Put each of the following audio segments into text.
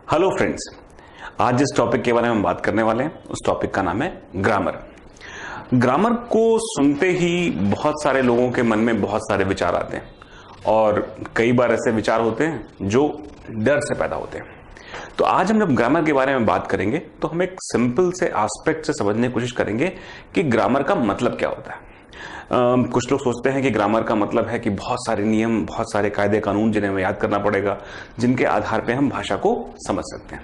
Hello friends, आज जिस topic के बारे में हम बात करने वाले हैं उस टॉपिक का नाम है ग्रामर। ग्रामर को सुनते ही बहुत सारे लोगों के मन में बहुत सारे विचार आते हैं और कई बार ऐसे विचार होते हैं जो डर से पैदा होते हैं। तो आज हम जब ग्रामर के बारे में बात करेंगे तो हम एक सिंपल से एस्पेक्ट से समझने की कोशिश करेंगे कि ग्रामर का मतलब क्या होता है। कुछ लोग सोचते हैं कि ग्रामर का मतलब है कि बहुत सारे नियम, बहुत सारे कायदे कानून जिन्हें हमें याद करना पड़ेगा, जिनके आधार पे हम भाषा को समझ सकते हैं।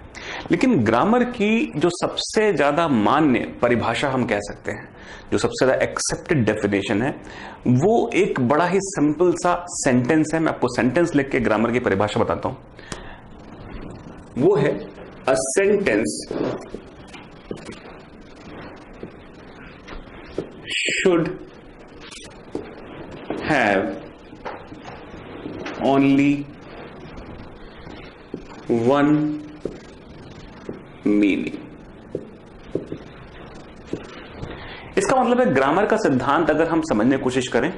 लेकिन ग्रामर की जो सबसे ज्यादा मान्य परिभाषा हम कह सकते हैं, जो सबसे ज्यादा एक्सेप्टेड डेफिनेशन है, वो एक बड़ा ही सिंपल सा सेंटेंस है। मैं आपको सेंटेंस लिख के ग्रामर की परिभाषा बताता हूं। वो है a sentence should have only one meaning। इसका मतलब है ग्रामर का सिद्धांत अगर हम समझने की कोशिश करें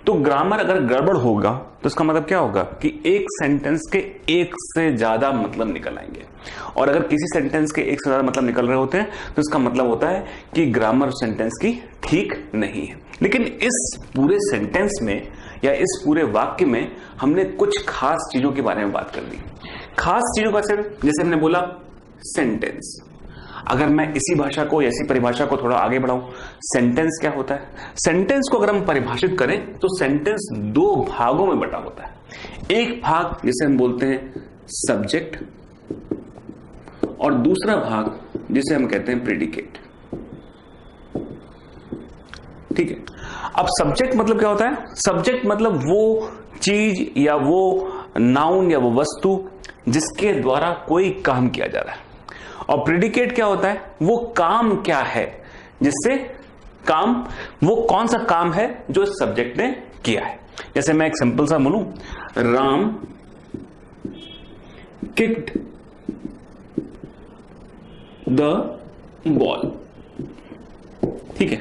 तो ग्रामर अगर गड़बड़ होगा तो इसका मतलब क्या होगा कि एक सेंटेंस के एक से ज्यादा मतलब निकल आएंगे, और अगर किसी सेंटेंस के एक से ज्यादा मतलब निकल रहे होते हैं तो इसका मतलब होता है कि ग्रामर सेंटेंस की ठीक नहीं है। लेकिन इस पूरे सेंटेंस में या इस पूरे वाक्य में हमने कुछ खास चीजों के बारे में बात कर दी। खास चीजों का सिर्फ, जैसे हमने बोला सेंटेंस, अगर मैं इसी भाषा को, ऐसी परिभाषा को थोड़ा आगे बढ़ाऊं, सेंटेंस क्या होता है? सेंटेंस को अगर हम परिभाषित करें तो सेंटेंस दो भागों में बटा होता है। एक भाग जिसे हम बोलते हैं सब्जेक्ट और दूसरा भाग जिसे हम कहते हैं प्रेडिकेट। ठीक है, अब सब्जेक्ट मतलब क्या होता है? सब्जेक्ट मतलब वो चीज या वो नाउन या वो वस्तु जिसके द्वारा कोई काम किया जा रहा है। और प्रेडिकेट क्या होता है? वो काम क्या है जिससे काम, वो कौन सा काम है जो सब्जेक्ट ने किया है। जैसे मैं एक सिंपल सा बोलूं, राम किक्ड द बॉल। ठीक है,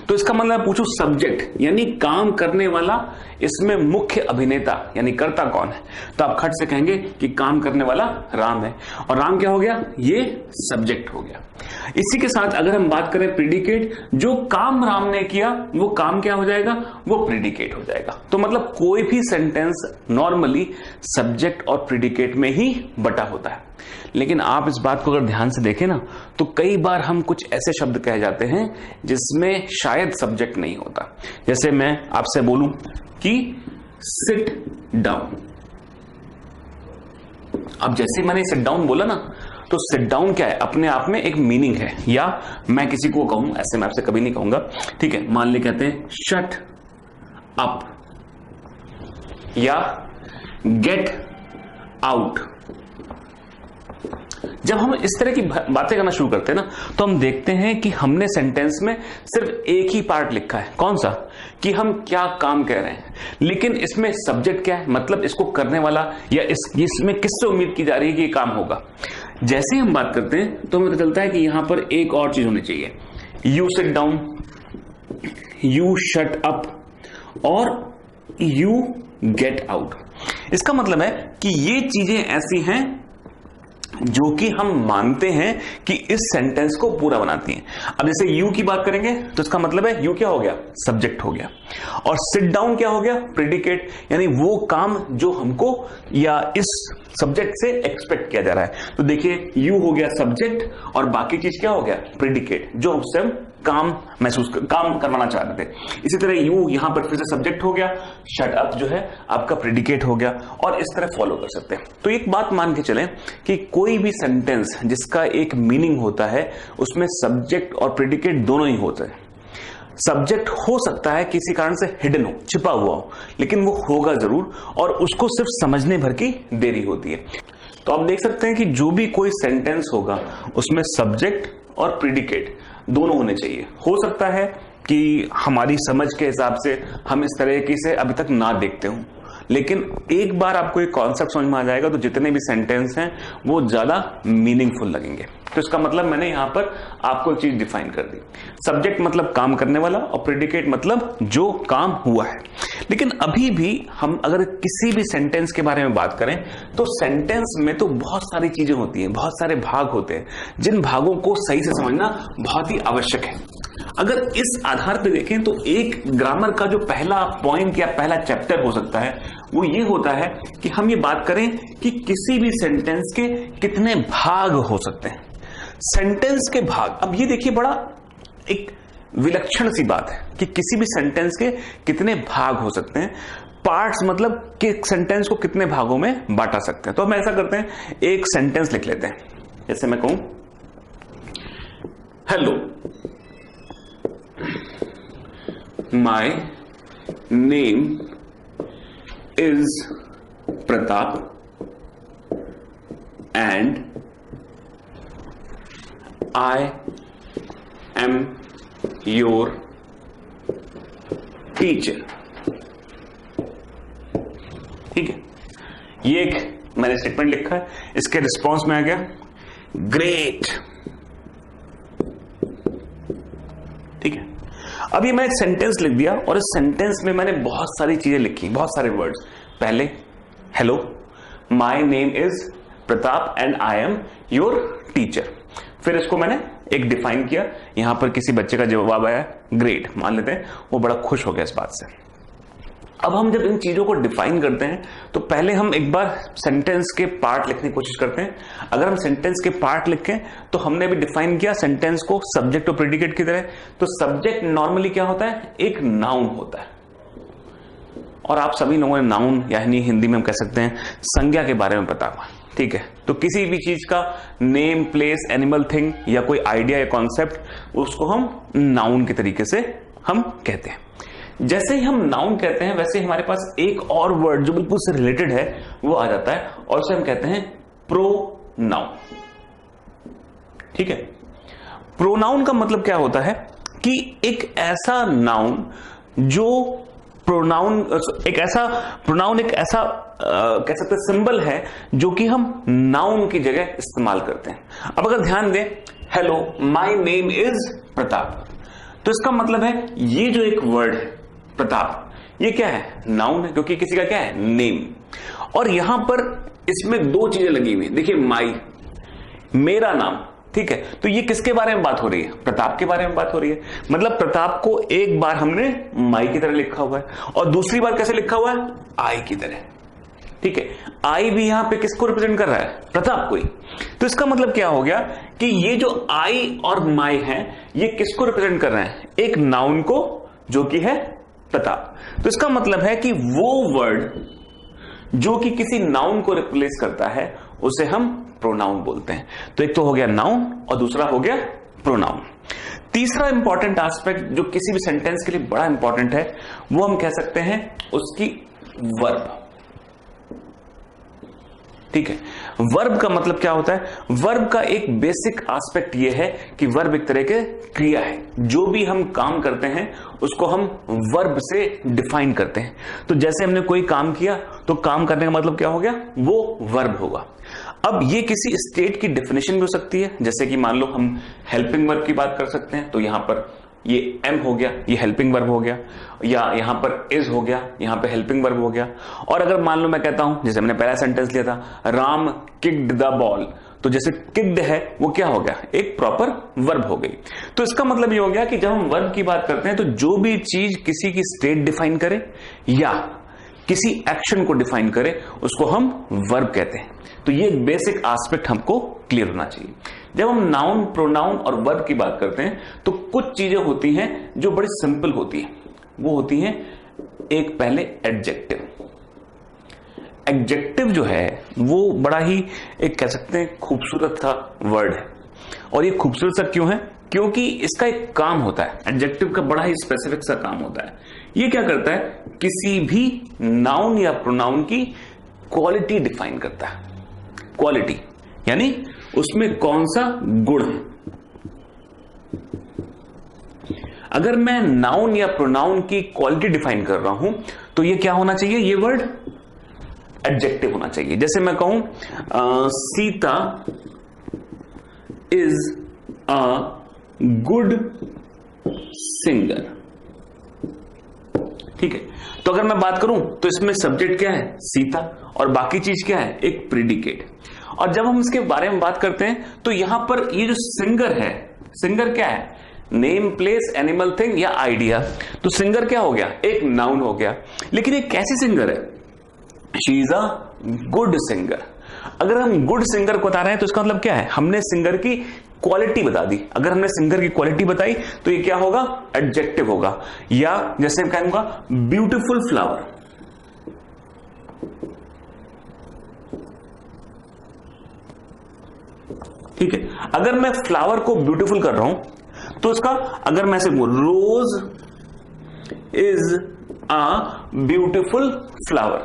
तो इसका मतलब पूछूं सब्जेक्ट यानी काम करने वाला, इसमें मुख्य अभिनेता यानी कर्ता कौन है, तो आप खट से कहेंगे कि काम करने वाला राम है। और राम क्या हो गया? ये सब्जेक्ट हो गया। इसी के साथ अगर हम बात करें प्रेडिकेट, जो काम राम ने किया वो काम क्या हो जाएगा? वो प्रेडिकेट हो जाएगा। तो मतलब कोई भी सेंटेंस नॉर्मली सब्जेक्ट और प्रेडिकेट में ही बटा होता है। लेकिन आप इस बात को अगर ध्यान से देखें ना तो कई बार हम कुछ ऐसे शब्द कह जाते हैं जिसमें शायद सब्जेक्ट नहीं होता। जैसे मैं आपसे बोलूं कि सिट डाउन, अब जैसे मैंने सिट डाउन बोला ना, तो सिट डाउन क्या है? अपने आप में एक मीनिंग है। या मैं किसी को कहूं, ऐसे मैं आपसे कभी नहीं कहूंगा, ठीक है, मान ले कहते हैं शट अप या गेट आउट। जब हम इस तरह की बातें करना शुरू करते हैं ना तो हम देखते हैं कि हमने सेंटेंस में सिर्फ एक ही पार्ट लिखा है। कौन सा? कि हम क्या काम कह रहे हैं, लेकिन इसमें सब्जेक्ट क्या है, मतलब इसको करने वाला या इसमें किससे उम्मीद की जा रही है कि ये काम होगा। जैसे ही हम बात करते हैं तो हमें पता चलता है कि यहां पर एक और चीज होनी चाहिए, you sit down, you shut up और यू गेट आउट। इसका मतलब है कि ये चीजें ऐसी हैं जो कि हम मानते हैं कि इस सेंटेंस को पूरा बनाती हैं। अब जैसे यू की बात करेंगे तो इसका मतलब है यू क्या हो गया? सब्जेक्ट हो गया। और सिट डाउन क्या हो गया? प्रेडिकेट, यानी वो काम जो हमको या इस सब्जेक्ट से एक्सपेक्ट किया जा रहा है। तो देखिए, यू हो गया सब्जेक्ट और बाकी चीज क्या हो गया? प्रेडिकेट, जो उससे हम काम करवाना चाह रहे थे। इसी तरह यू यहां पर फिर से सब्जेक्ट हो गया, शट अप जो है आपका प्रेडिकेट हो गया, और इस तरह फॉलो कर सकते हैं। तो एक बात मान के चलें कि कोई भी सेंटेंस जिसका एक मीनिंग होता है उसमें सब्जेक्ट और प्रेडिकेट दोनों ही होते हैं। सब्जेक्ट हो सकता है किसी कारण से हिडन हो, छिपा हुआ हो, लेकिन वो होगा जरूर, और उसको सिर्फ समझने भर की देरी होती है। तो आप देख सकते हैं कि जो भी कोई सेंटेंस होगा उसमें सब्जेक्ट और प्रेडिकेट दोनों होने चाहिए। हो सकता है कि हमारी समझ के हिसाब से हम इस तरह की से अभी तक ना देखते हों, लेकिन एक बार आपको एक कॉन्सेप्ट समझ में आ जाएगा तो जितने भी सेंटेंस हैं वो ज्यादा मीनिंगफुल लगेंगे। तो इसका मतलब मैंने यहां पर आपको एक चीज डिफाइन कर दी। सब्जेक्ट मतलब काम करने वाला और प्रेडिकेट मतलब जो काम हुआ है। लेकिन अभी भी हम अगर किसी भी सेंटेंस के बारे में बात करें तो सेंटेंस में तो बहुत सारी चीजें होती हैं, बहुत सारे भाग होते हैं, जिन भागों को सही से समझना बहुत ही आवश्यक है। अगर इस आधार पर देखें तो एक ग्रामर का जो पहला पॉइंट या पहला चैप्टर हो सकता है वो ये होता है कि हम ये बात करें कि किसी भी सेंटेंस के कितने भाग हो सकते हैं। सेंटेंस के भाग, अब ये देखिए बड़ा एक विलक्षण सी बात है कि किसी भी सेंटेंस के कितने भाग हो सकते हैं। पार्ट्स मतलब कि सेंटेंस को कितने भागों में बांटा सकते हैं। तो हम ऐसा करते हैं, एक सेंटेंस लिख लेते हैं। जैसे मैं कहूं hello, my name is Pratap and I am your teacher. ठीक है, ये एक मैंने स्टेटमेंट लिखा है, इसके रिस्पॉन्स में आ गया ग्रेट। ठीक है, अब ये मैं एक सेंटेंस लिख दिया और इस सेंटेंस में मैंने बहुत सारी चीजें लिखी, बहुत सारे वर्ड्स। पहले hello, my name is Pratap and I am your teacher. फिर इसको मैंने एक डिफाइन किया, यहां पर किसी बच्चे का जवाब आया ग्रेट, मान लेते हैं, वो बड़ा खुश हो गया इस बात से। अब हम जब इन चीजों को डिफाइन करते हैं तो पहले हम एक बार सेंटेंस के पार्ट लिखने की कोशिश करते हैं। अगर हम सेंटेंस के पार्ट लिखें तो हमने भी डिफाइन किया सेंटेंस को सब्जेक्ट और प्रेडिकेट की तरह। तो सब्जेक्ट नॉर्मली क्या होता है, एक नाउन होता है। और आप सभी लोगों ने नाउन यानी हिंदी में हम कह सकते हैं संज्ञा के बारे में पता हुआ। ठीक है, तो किसी भी चीज का नेम, प्लेस, एनिमल, थिंग या कोई आइडिया या कॉन्सेप्ट, उसको हम नाउन के तरीके से हम कहते हैं। जैसे ही हम नाउन कहते हैं वैसे ही हमारे पास एक और वर्ड जो बिल्कुल से रिलेटेड है वो आ जाता है और उसे हम कहते हैं प्रोनाउन। ठीक है, प्रोनाउन का मतलब क्या होता है कि एक ऐसा नाउन जो प्रोनाउन एक ऐसा कह सकते सिंबल है जो कि हम नाउन की जगह इस्तेमाल करते हैं। अब अगर ध्यान दें, hello my name is Pratap, तो इसका मतलब है ये जो एक वर्ड है प्रताप, ये क्या है, नाउन है, क्योंकि किसी का क्या है, नेम। और यहां पर इसमें दो चीजें लगी हुई, देखिए माई, मेरा नाम। ठीक है, तो ये किसके बारे में बात हो रही है, प्रताप के बारे में बात हो रही है। मतलब प्रताप को एक बार हमने माई की तरह लिखा हुआ है और दूसरी बार कैसे लिखा हुआ है, आई की तरह। ठीक है, आई भी यहां पे किसको रिप्रेजेंट कर रहा है, प्रताप को ही। तो इसका मतलब क्या हो गया कि ये जो आई और माई है ये किसको रिप्रेजेंट कर रहे हैं, एक नाउन को जो कि है प्रताप। तो इसका मतलब है कि वो वर्ड जो कि किसी नाउन को रिप्लेस करता है उसे हम प्रोनाउन बोलते हैं। तो एक तो हो गया नाउन और दूसरा हो गया प्रोनाउन। तीसरा इंपॉर्टेंट एस्पेक्ट जो किसी भी सेंटेंस के लिए बड़ा इंपॉर्टेंट है वो हम कह सकते हैं उसकी वर्ब। ठीक है, वर्ब का मतलब क्या होता है, वर्ब का एक बेसिक एस्पेक्ट ये है कि वर्ब एक तरह के क्रिया है। जो भी हम काम करते हैं उसको हम वर्ब से डिफाइन करते हैं। तो जैसे हमने कोई काम किया तो काम करने का मतलब क्या हो गया, वो वर्ब होगा। अब ये किसी स्टेट की डेफिनेशन भी हो सकती है, जैसे कि मान लो हम हेल्पिंग वर्ब की बात कर सकते हैं, तो यहां पर ये एम हो गया, ये हेल्पिंग वर्ब हो गया, या यहां पर इज हो गया, यहां पे हेल्पिंग वर्ब हो गया। और अगर मान लो मैं कहता हूं, जैसे मैंने पहला सेंटेंस लिया था, राम किक्ड द बॉल, तो जैसे किक्ड है वो क्या हो गया, एक प्रॉपर वर्ब हो गई। तो इसका मतलब ये हो गया कि जब हम वर्ब की बात करते हैं तो जो भी चीज किसी की स्टेट डिफाइन करे या किसी एक्शन को डिफाइन करे उसको हम वर्ब कहते हैं। तो ये बेसिक एस्पेक्ट हमको क्लियर होना चाहिए। जब हम नाउन, प्रोनाउन और वर्ब की बात करते हैं तो कुछ चीजें होती हैं जो बड़ी सिंपल होती हैं। वो होती हैं एक पहले एडजेक्टिव। एडजेक्टिव जो है वो बड़ा ही एक कह सकते हैं खूबसूरत सा वर्ड है। और ये खूबसूरत सा क्यों है, क्योंकि इसका एक काम होता है, एडजेक्टिव का बड़ा ही स्पेसिफिक सा काम होता है। ये क्या करता है, किसी भी नाउन या प्रोनाउन की क्वालिटी डिफाइन करता है। क्वालिटी यानी उसमें कौन सा गुण है। अगर मैं नाउन या प्रोनाउन की क्वालिटी डिफाइन कर रहा हूं तो ये क्या होना चाहिए, ये वर्ड एडजेक्टिव होना चाहिए। जैसे मैं कहूं Sita is a good singer. ठीक है, तो अगर मैं बात करूं तो इसमें सब्जेक्ट क्या है, सीता, और बाकी चीज क्या है, एक प्रीडिकेट। और जब हम इसके बारे में बात करते हैं तो यहां पर ये जो सिंगर है, सिंगर क्या है, नेम, प्लेस, एनिमल, थिंग या आइडिया। तो सिंगर क्या हो गया, एक नाउन हो गया। लेकिन ये कैसी सिंगर है, she is a good singer. अगर हम गुड सिंगर को बता रहे हैं तो इसका मतलब क्या है, हमने सिंगर की क्वालिटी बता दी। अगर हमने सिंगर की क्वालिटी बताई तो ये क्या होगा, एडजेक्टिव होगा। या जैसे मैं कहूंगा ब्यूटीफुल फ्लावर, ठीक है। अगर मैं फ्लावर को ब्यूटीफुल कर रहा हूं तो इसका अगर मैं ऐसे बोलूं, रोज इज अ ब्यूटीफुल फ्लावर,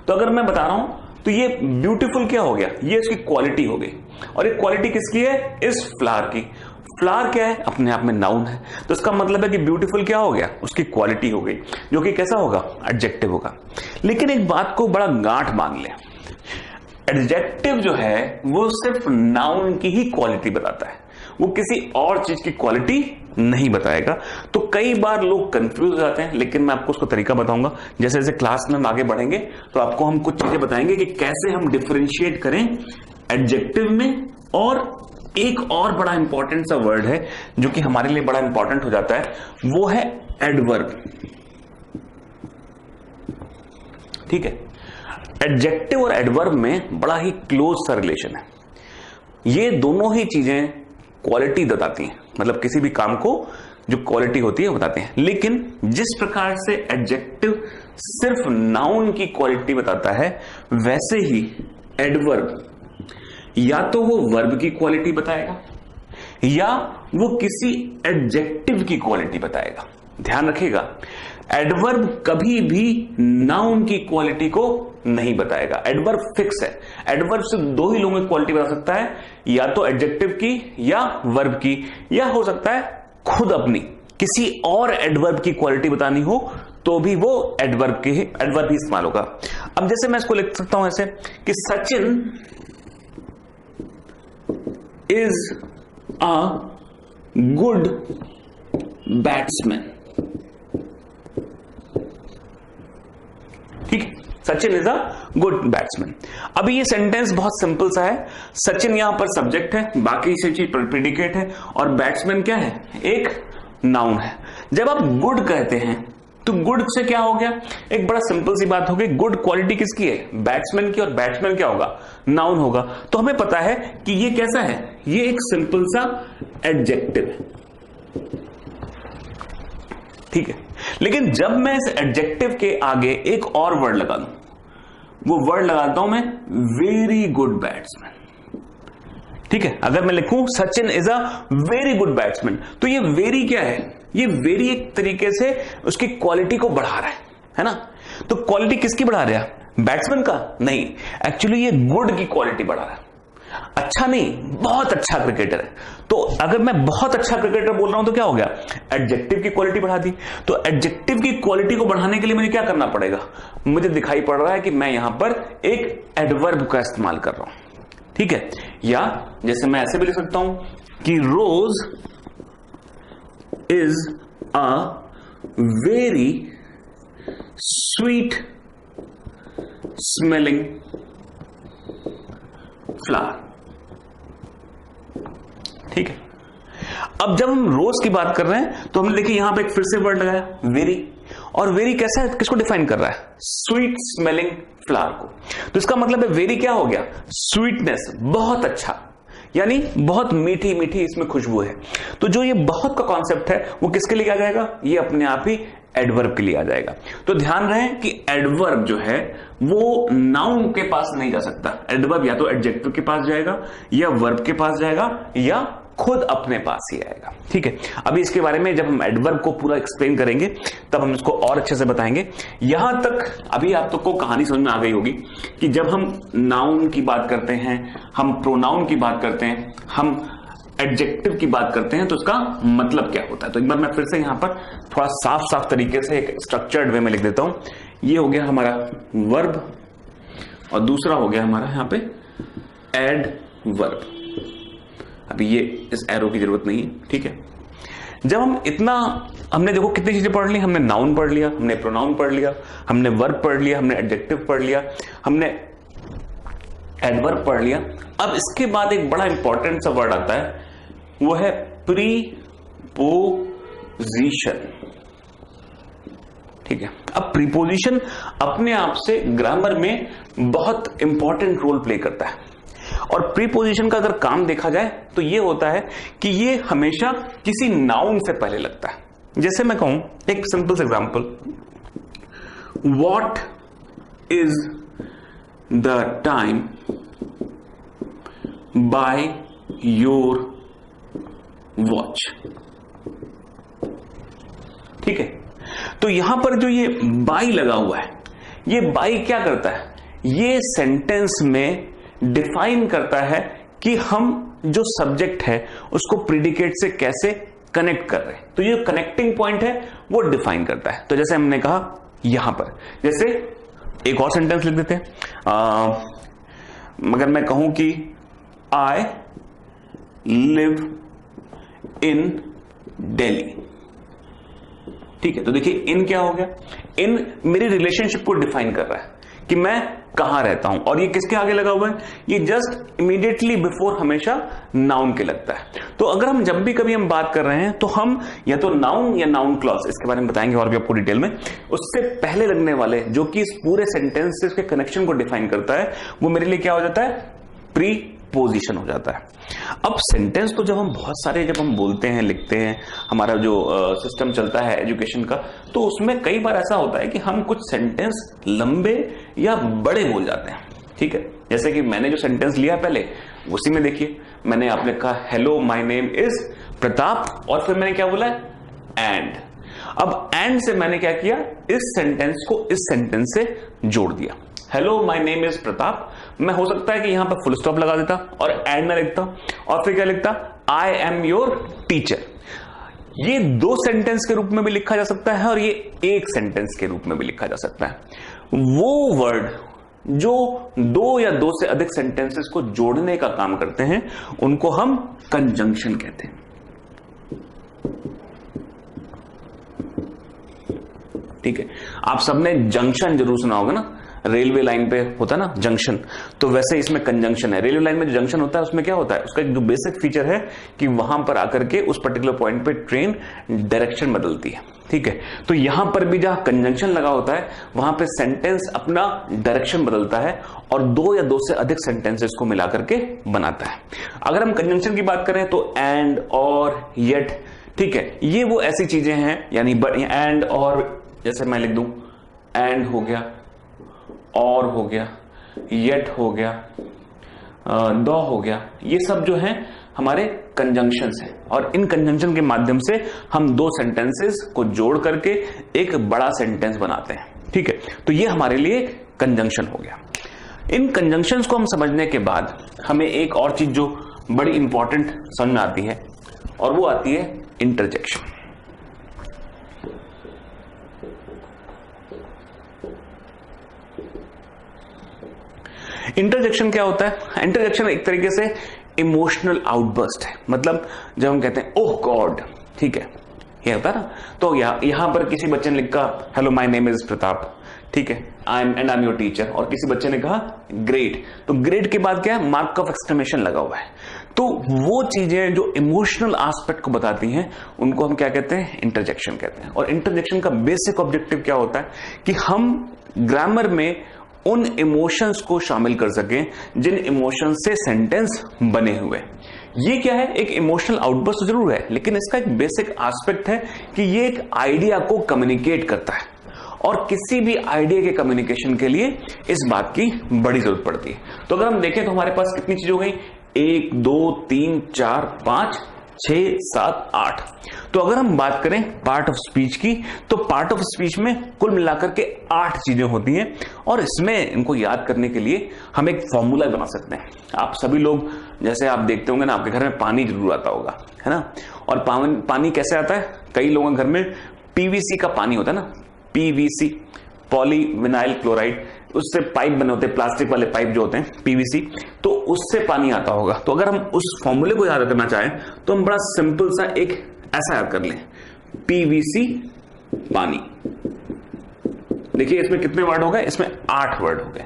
तो अगर मैं बता रहा हूं तो ये ब्यूटीफुल क्या हो गया, ये इसकी क्वालिटी हो गई। और ये क्वालिटी किसकी है, इस फ्लावर की। फ्लावर क्या है, अपने आप में नाउन है, तो इसका मतलब है कि ब्यूटीफुल क्या हो गया, उसकी क्वालिटी हो गई, जो कि कैसा होगा, एडजेक्टिव होगा। लेकिन एक बात को बड़ा गांठ मान ले, एडजेक्टिव जो है वो सिर्फ नाउन की ही क्वालिटी बताता है, वो किसी और चीज की क्वालिटी नहीं बताएगा। तो कई बार लोग कंफ्यूज हो जाते हैं, लेकिन मैं आपको उसका तरीका बताऊंगा। जैसे जैसे क्लास में हम आगे बढ़ेंगे तो आपको हम कुछ चीजें बताएंगे कि कैसे हम डिफरेंशिएट करें एडजेक्टिव में। और एक और बड़ा इंपॉर्टेंट सा वर्ड है जो कि हमारे लिए बड़ा इंपॉर्टेंट हो जाता है, वो है एडवर्ब, ठीक है। एडजेक्टिव और एडवर्ब में बड़ा ही क्लोज सा रिलेशन है। ये दोनों ही चीजें क्वालिटी बताती हैं, मतलब किसी भी काम को जो क्वालिटी होती है वो बताते हैं। लेकिन जिस प्रकार से एडजेक्टिव सिर्फ नाउन की क्वालिटी बताता है, वैसे ही एडवर्ब या तो वो वर्ब की क्वालिटी बताएगा या वो किसी एडजेक्टिव की क्वालिटी बताएगा। ध्यान रखिएगा, एडवर्ब कभी भी नाउन की क्वालिटी को नहीं बताएगा। एडवर्ब फिक्स है, एडवर्ब सिर्फ दो ही लोगों की क्वालिटी बता सकता है, या तो एडजेक्टिव की या वर्ब की, या हो सकता है खुद अपनी किसी और एडवर्ब की क्वालिटी बतानी हो तो भी वो एडवर्ब ही इस्तेमाल होगा। अब जैसे मैं इसको लिख सकता हूं ऐसे कि Sachin is a good batsman, ठीक है, Sachin is a good batsman. अभी ये सेंटेंस बहुत सिंपल सा है। सचिन यहां पर सब्जेक्ट है, बाकी से चीज प्रीडिकेट है, और बैट्समैन क्या है, एक नाउन है। जब आप गुड कहते हैं तो गुड से क्या हो गया, एक बड़ा सिंपल सी बात हो गई, गुड क्वालिटी किसकी है, बैट्समैन की, और बैट्समैन क्या होगा, नाउन होगा। तो हमें पता है कि ये कैसा है, ये एक सिंपल सा एडजेक्टिव है, ठीक है। लेकिन जब मैं इस एडजेक्टिव के आगे एक और वर्ड लगा दूं, वो वर्ड लगाता हूं मैं वेरी गुड बैट्समैन, ठीक है। अगर मैं लिखूं Sachin is a very good batsman, तो ये वेरी क्या है, ये वेरी एक तरीके से उसकी क्वालिटी को बढ़ा रहा है ना। तो क्वालिटी किसकी बढ़ा रहा है, बैट्समैन का नहीं, एक्चुअली ये गुड की क्वालिटी बढ़ा रहा है। अच्छा नहीं, बहुत अच्छा क्रिकेटर है। तो अगर मैं बहुत अच्छा क्रिकेटर बोल रहा हूं तो क्या हो गया, एडजेक्टिव की क्वालिटी बढ़ा दी। तो एडजेक्टिव की क्वालिटी को बढ़ाने के लिए मुझे क्या करना पड़ेगा, मुझे दिखाई पड़ रहा है कि मैं यहां पर एक एडवर्ब का इस्तेमाल कर रहा हूं, ठीक है। या जैसे मैं ऐसे भी लिख सकता हूं कि rose is a very sweet smelling flower, ठीक है। अब जब हम रोज की बात कर रहे हैं तो हमने देखिए यहां पे एक फिर से वर्ड लगाया वेरी, और वेरी कैसा है, किसको डिफाइन कर रहा है, स्वीट स्मेलिंग फ्लावर को। तो इसका मतलब है वेरी क्या हो गया, स्वीटनेस, बहुत अच्छा, यानी बहुत मीठी मीठी इसमें खुशबू है। तो जो ये बहुत का कॉन्सेप्ट है वो किसके लिए आ जाएगा, ये अपने आप ही एडवर्ब के लिए आ जाएगा। तो ध्यान रहे कि एडवर्ब जो है वो नाउन के पास नहीं जा सकता। एडवर्ब या तो एडजेक्टिव के पास जाएगा, या वर्ब के पास जाएगा, या खुद अपने पास ही आएगा, ठीक है। अभी इसके बारे में जब हम एडवर्ब को पूरा एक्सप्लेन करेंगे तब हम इसको और अच्छे से बताएंगे। यहां तक अभी आप तो को कहानी समझ में आ गई होगी कि जब हम नाउन की बात करते हैं, हम प्रोनाउन की बात करते हैं, हम एडजेक्टिव की बात करते हैं, तो उसका मतलब क्या होता है। तो एक बार मैं फिर से यहां पर थोड़ा साफ साफ तरीके से एक स्ट्रक्चर्ड वे में लिख देता हूं। ये हो गया हमारा वर्ब, और दूसरा हो गया हमारा यहां पे एडवर्ब। अभी ये इस एरो की जरूरत नहीं है, ठीक है। जब हम इतना, हमने देखो कितनी चीजें पढ़ ली, हमने नाउन पढ़ लिया, हमने प्रोनाउन पढ़ लिया, हमने वर्ब पढ़ लिया, हमने एडजेक्टिव पढ़ लिया, हमने एडवर्ब पढ़ लिया। अब इसके बाद एक बड़ा इंपॉर्टेंट सा वर्ड आता है, वो है प्रीपोजिशन। ठीक है, अब प्रीपोजिशन अपने आप से ग्रामर में बहुत इंपॉर्टेंट रोल प्ले करता है। और प्रीपोजिशन का अगर काम देखा जाए तो ये होता है कि ये हमेशा किसी नाउन से पहले लगता है। जैसे मैं कहूं, एक simple example, what is the time by your watch. ठीक है, तो यहां पर जो ये बाय लगा हुआ है, ये बाय क्या करता है, ये सेंटेंस में डिफाइन करता है कि हम जो सब्जेक्ट है उसको प्रीडिकेट से कैसे कनेक्ट कर रहे हैं। तो ये कनेक्टिंग पॉइंट है वो डिफाइन करता है। तो जैसे हमने कहा यहां पर, जैसे एक और सेंटेंस लिख देते हैं, मगर मैं कहूं कि आई लिव इन दिल्ली। ठीक है, तो देखिए इन क्या हो गया, इन मेरी रिलेशनशिप को डिफाइन कर रहा है कि मैं कहां रहता हूं, और ये किसके आगे लगा हुआ है, ये जस्ट इमीडिएटली बिफोर हमेशा नाउन के लगता है। तो अगर हम जब भी कभी हम बात कर रहे हैं तो हम या तो नाउन या नाउन क्लॉज, इसके बारे में बताएंगे और भी आपको डिटेल में, उससे पहले लगने वाले जो कि इस पूरे सेंटेंस से उसके कनेक्शन को डिफाइन करता है, वो मेरे लिए क्या हो जाता है, प्रीपोजिशन हो जाता है। अब सेंटेंस तो जब हम बहुत सारे जब हम बोलते हैं, लिखते हैं, हमारा जो सिस्टम चलता है एजुकेशन का, तो उसमें कई बार ऐसा होता है कि हम कुछ सेंटेंस लंबे या बड़े बोल जाते हैं। ठीक है, जैसे कि मैंने जो सेंटेंस लिया पहले, उसी में देखिए मैंने आपने कहा hello my name is Pratap, और फिर मैंने क्या बोला, एंड। अब एंड से मैंने क्या किया, इस सेंटेंस को इस सेंटेंस से जोड़ दिया। Hello my name is Pratap, मैं हो सकता है कि यहां पर फुल स्टॉप लगा देता और एंड में लिखता, और फिर क्या लिखता, आई एम योर टीचर। ये दो सेंटेंस के रूप में भी लिखा जा सकता है और ये एक सेंटेंस के रूप में भी लिखा जा सकता है। वो वर्ड जो दो या दो से अधिक सेंटेंसेस को जोड़ने का काम करते हैं, उनको हम कंजंक्शन कहते हैं। ठीक है, आप सबने जंक्शन जरूर सुना होगा ना, रेलवे लाइन पे होता है ना जंक्शन, तो वैसे इसमें कंजंक्शन है। रेलवे लाइन में जो जंक्शन होता है उसमें क्या होता है, उसका एक जो बेसिक फीचर है कि वहां पर आकर के उस पर्टिकुलर पॉइंट पे ट्रेन डायरेक्शन बदलती है। ठीक है, तो यहां पर भी जहां कंजंक्शन लगा होता है वहां पे सेंटेंस अपना डायरेक्शन बदलता है और दो या दो से अधिक सेंटेंसेस को मिला करके बनाता है। अगर हम कंजंक्शन की बात करें तो एंड, और, येट। ठीक है, ये वो ऐसी चीजें हैं, यानी एंड और, जैसे मैं लिख दूं एंड हो गया, और हो गया, येट हो गया, द हो गया, ये सब जो हैं हमारे कंजंक्शंस हैं, और इन कंजंक्शन के माध्यम से हम दो सेंटेंसेस को जोड़ करके एक बड़ा सेंटेंस बनाते हैं। ठीक है, तो ये हमारे लिए कंजंक्शन हो गया। इन कंजंक्शंस को हम समझने के बाद हमें एक और चीज जो बड़ी इंपॉर्टेंट समझ में आती है, और वो आती है इंटरजेक्शन। इंटरजेक्शन क्या होता है, इंटरजेक्शन एक तरीके से इमोशनल आउटबर्स्ट है। मतलब जब हम कहते हैं ओह गॉड, ठीक है, ये होता है ना, तो यहां पर किसी बच्चे ने लिखा hello my name is Pratap, ठीक है, आई एम योर टीचर, और किसी बच्चे ने कहा ग्रेट, तो ग्रेट के बाद क्या है, मार्क ऑफ एक्सक्लेमेशन लगा हुआ है। तो वो चीजें जो इमोशनल एस्पेक्ट को बताती हैं, उनको हम क्या कहते हैं, इंटरजेक्शन कहते हैं। और इंटरजेक्शन का बेसिक ऑब्जेक्टिव क्या होता है कि हम ग्रामर में उन इमोशंस को शामिल कर सकें जिन इमोशंस से सेंटेंस बने हुए। ये क्या है, एक इमोशनल आउटबर्स्ट जरूर है, लेकिन इसका एक बेसिक एस्पेक्ट है कि ये एक आइडिया को कम्युनिकेट करता है, और किसी भी आइडिया के कम्युनिकेशन के लिए इस बात की बड़ी जरूरत पड़ती है। तो अगर हम देखें तो हमारे पास कितनी चीजें हो गई, 1 2 3 4 5 6 7 8। तो अगर हम बात करें पार्ट ऑफ स्पीच की, तो पार्ट ऑफ स्पीच में कुल मिलाकर के 8 चीजें होती हैं, और इसमें इनको याद करने के लिए हम एक फॉर्मूला बना सकते हैं। आप सभी लोग जैसे आप देखते होंगे ना, आपके घर में पानी जरूर आता होगा, है ना, और पानी कैसे आता है, कई लोगों के घर में पीवीसी का पानी होता है ना, पीवीसी, पॉलीविनाइल क्लोराइड, उससे पाइप बने होते हैं, प्लास्टिक वाले पाइप जो होते हैं पीवीसी, तो उससे पानी आता होगा। तो अगर हम उस फॉर्मूले को याद करना चाहें तो हम बड़ा सिंपल सा एक ऐसा याद कर लें, पीवीसी पानी। देखिए इसमें कितने वर्ड हो गए, इसमें 8 वर्ड हो गए।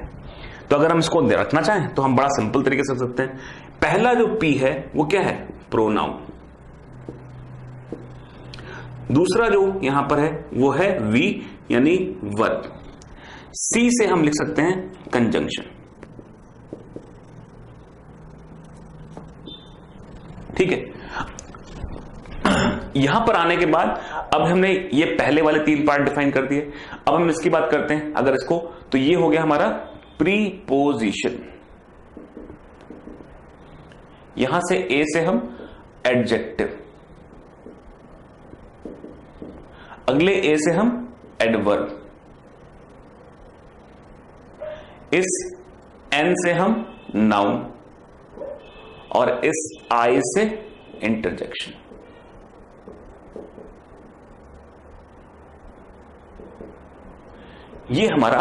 तो अगर हम इसको रखना चाहें तो हम बड़ा सिंपल तरीके से रख सकते हैं। पहला जो पी है वो क्या है, प्रोनाउन। दूसरा जो यहां पर है वो है वी यानी वर्ब। सी से हम लिख सकते हैं कंजंक्शन। ठीक है, यहां पर आने के बाद अब हमने ये पहले वाले 3 पार्ट डिफाइन कर दिए। अब हम इसकी बात करते हैं अगर इसको, तो ये हो गया हमारा प्रीपोजिशन। यहां से ए से हम एडजेक्टिव, अगले ए से हम एडवर्ब, इस एन से हम नाउन और इस आई से इंटरजेक्शन। ये हमारा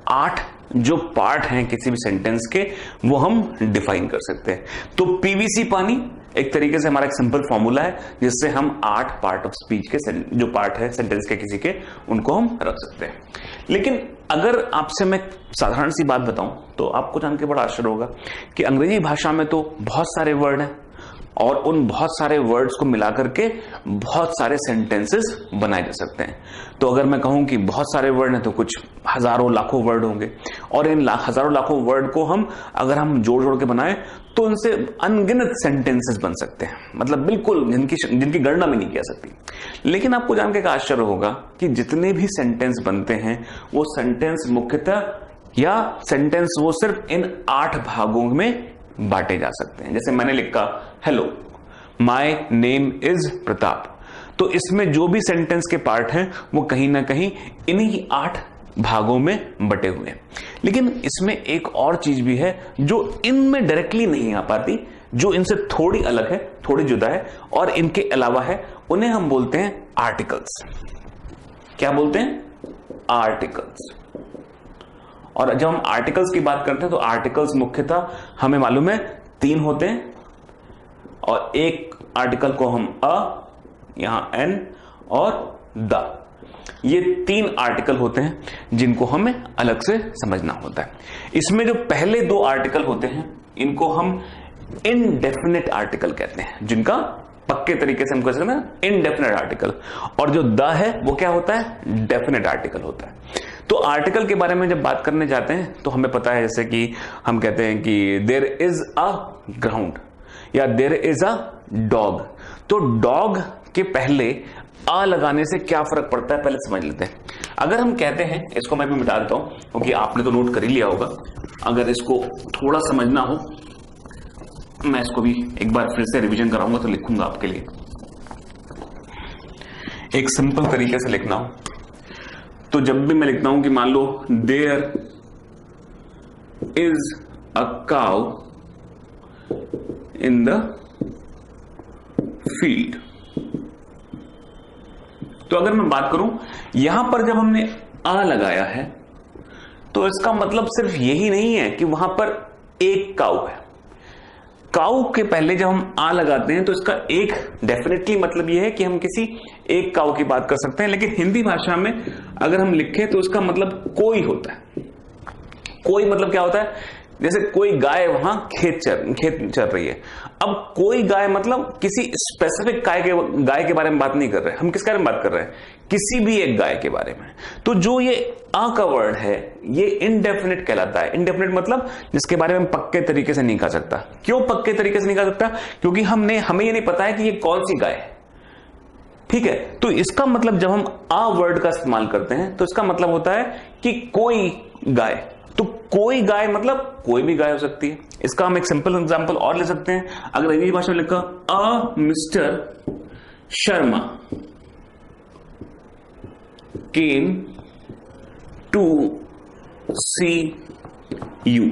8 जो पार्ट हैं किसी भी सेंटेंस के वो हम डिफाइन कर सकते हैं। तो पीवीसी पानी एक तरीके से हमारा एक सिंपल फॉर्मूला है जिससे हम 8 पार्ट ऑफ स्पीच के जो पार्ट है सेंटेंस के किसी के उनको हम रख सकते हैं। लेकिन अगर आपसे मैं साधारण सी बात बताऊं तो आपको जान के बड़ा आश्चर्य होगा कि अंग्रेजी भाषा में तो बहुत सारे वर्ड हैं और उन बहुत सारे वर्ड्स को मिलाकर के बहुत सारे सेंटेंसेस बनाए जा सकते हैं। तो अगर मैं कहूं कि बहुत सारे वर्ड हैं तो कुछ हजारों लाखों वर्ड होंगे और इन हजारों लाखों वर्ड को हम अगर हम जोड़ जोड़ के बनाएं तो उनसे अनगिनत सेंटेंसेस बन सकते हैं, मतलब बिल्कुल जिनकी गणना भी नहीं की जा सकती। लेकिन आपको जान के आश्चर्य होगा कि जितने भी सेंटेंस बनते हैं वो सेंटेंस मुख्यतः या सेंटेंस वो सिर्फ इन 8 भागों में बांटे जा सकते हैं। जैसे मैंने लिखा hello my name is Pratap, तो इसमें जो भी सेंटेंस के पार्ट हैं वो कहीं ना कहीं इन्हीं 8 भागों में बटे हुए हैं। लेकिन इसमें एक और चीज भी है जो इनमें डायरेक्टली नहीं आ पाती, जो इनसे थोड़ी अलग है, थोड़ी जुदा है और इनके अलावा है, उन्हें हम बोलते हैं आर्टिकल्स। क्या बोलते हैं, आर्टिकल्स। और जब हम आर्टिकल्स की बात करते हैं तो आर्टिकल्स मुख्यतः हमें मालूम है 3 होते हैं और एक आर्टिकल को हम यहां एन और द, ये 3 आर्टिकल होते हैं जिनको हमें अलग से समझना होता है। इसमें जो पहले 2 आर्टिकल होते हैं इनको हम इनडेफिनेट आर्टिकल कहते हैं, जिनका पक्के तरीके से हम कह सकते हैं इनडेफिनेट आर्टिकल, और जो द है वो क्या होता है, डेफिनेट आर्टिकल होता है। तो आर्टिकल के बारे में जब बात करने जाते हैं तो हमें पता है जैसे कि हम कहते हैं कि देयर इज अ ग्राउंड या देयर इज अ डॉग, तो डॉग के पहले आ लगाने से क्या फर्क पड़ता है पहले समझ लेते हैं। अगर हम कहते हैं, इसको मैं भी मिटा देता हूं क्योंकि आपने तो नोट कर ही लिया होगा, अगर इसको थोड़ा समझना हो मैं इसको भी एक बार फिर से रिवीजन कराऊंगा तो लिखूंगा आपके लिए। एक सिंपल तरीके से लिखना हो तो जब भी मैं लिखता हूं कि मान लो there is a cow in the field, तो अगर मैं बात करूं यहां पर जब हमने आ लगाया है तो इसका मतलब सिर्फ यही नहीं है कि वहां पर एक काऊ है। काऊ के पहले जब हम आ लगाते हैं तो इसका एक डेफिनेटली मतलब यह है कि हम किसी एक काऊ की बात कर सकते हैं, लेकिन हिंदी भाषा में अगर हम लिखें तो इसका मतलब कोई होता है। कोई मतलब क्या होता है, जैसे कोई गाय वहां खेत चर रही है। अब कोई गाय मतलब किसी स्पेसिफिक गाय के बारे में बात नहीं कर रहे, हम किस बारे में बात कर रहे हैं, किसी भी एक गाय के बारे में। तो जो ये आ का वर्ड है ये इनडेफिनेट कहलाता है। इनडेफिनेट मतलब जिसके बारे में पक्के तरीके से नहीं कह सकता। क्यों पक्के तरीके से नहीं कह सकता, क्योंकि हमें ये नहीं पता है कि ये कौन सी गाय है। ठीक है, तो इसका मतलब जब हम आ वर्ड का इस्तेमाल करते हैं तो इसका मतलब होता है कि कोई गाय। तो कोई गाय मतलब कोई भी गाय हो सकती है। इसका हम एक सिंपल एग्जांपल और ले सकते हैं। अगर अंग्रेजी भाषा में लिखा a Mr Sharma came to see you.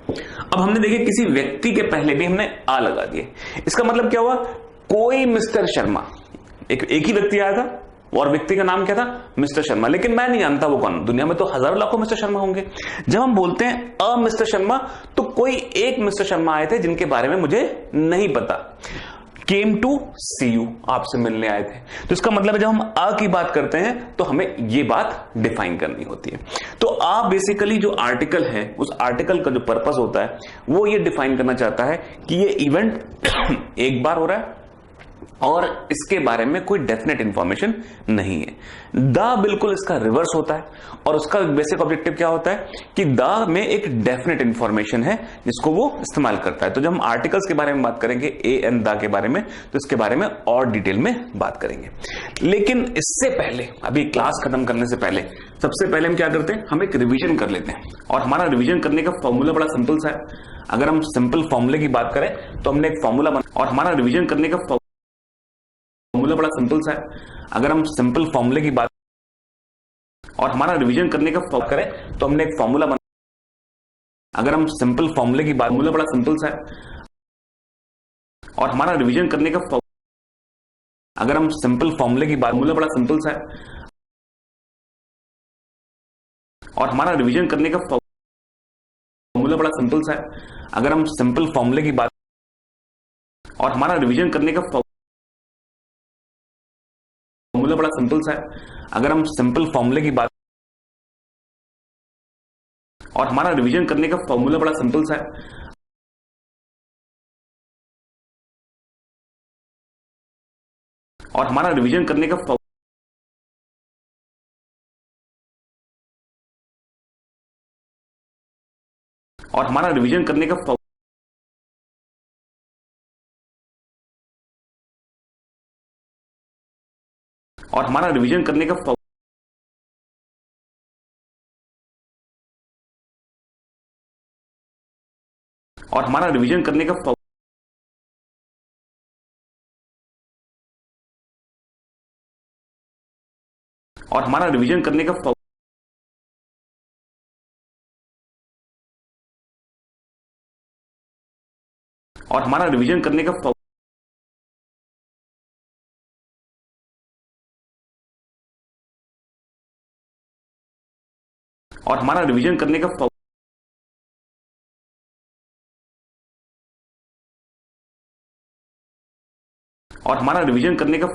अब हमने देखे किसी व्यक्ति के पहले भी हमने आ लगा दिए, इसका मतलब क्या हुआ, कोई मिस्टर शर्मा, एक ही व्यक्ति आया था और व्यक्ति का नाम क्या था, मिस्टर शर्मा, लेकिन मैं नहीं जानता वो कौन। दुनिया में तो हजारों लाखों मिस्टर शर्मा होंगे। जब हम बोलते हैं अ मिस्टर शर्मा तो कोई एक मिस्टर शर्मा आए थे जिनके बारे में मुझे नहीं पता। केम टू सी यू, आपसे मिलने आए थे। तो इसका मतलब है जब हम अ की बात करते हैं तो हमें ये बात डिफाइन करनी होती है। तो अ बेसिकली जो आर्टिकल है, उस आर्टिकल का जो पर्पस होता है वो ये डिफाइन करना चाहता है कि ये इवेंट एक बार हो रहा है और इसके बारे में कोई डेफिनेट इंफॉर्मेशन नहीं है। द बिल्कुल इसका रिवर्स होता है और उसका बेसिक ऑब्जेक्टिव क्या होता है कि द में एक डेफिनेट इंफॉर्मेशन है जिसको वो इस्तेमाल करता है। तो जब हम आर्टिकल्स के बारे में बात करेंगे ए एंड द के बारे में, तो इसके बारे में और डिटेल में बात करेंगे। लेकिन इससे पहले, अभी क्लास खत्म करने से पहले, सबसे पहले हम क्या करते हैं, हम एक रिविजन कर लेते हैं। और हमारा रिविजन करने का फॉर्मूला बड़ा सिंपल सा है। अगर हम सिंपल फॉर्मूले की बात करें तो हमने एक फॉर्मूला बना, और हमारा रिविजन करने का फॉर्मूला बड़ा सिंपल सा है। अगर हम सिंपल फॉर्मूले की बात, और हमारा रिवीजन करने का करें तो हमने एक फॉर्मूला बना, अगर हम सिंपल फॉर्मूले की बात, फॉर्मूला बड़ा सिंपल सा है। और हमारा रिवीजन करने का, अगर हम सिंपल फॉर्मूले की बात, फॉर्मूला बड़ा सिंपल सा है। और हमारा रिवीजन करने का फॉर्मूला बड़ा सिंपल सा है। अगर हम सिंपल फॉर्मूले की बात, और हमारा रिवीजन करने का फॉर्मूला बड़ा सिंपल सा है। अगर हम सिंपल फॉर्मूले की बात, और हमारा रिवीजन करने का फॉर्मूला बड़ा सिंपल सा है। और हमारा रिवीजन करने का, और हमारा रिवीजन करने का, और हमारा रिवीजन करने का, और हमारा रिवीजन करने का, और हमारा रिवीजन करने का, और हमारा रिवीजन करने का, और हमारा रिवीजन करने का, और हमारा रिवीजन करने का,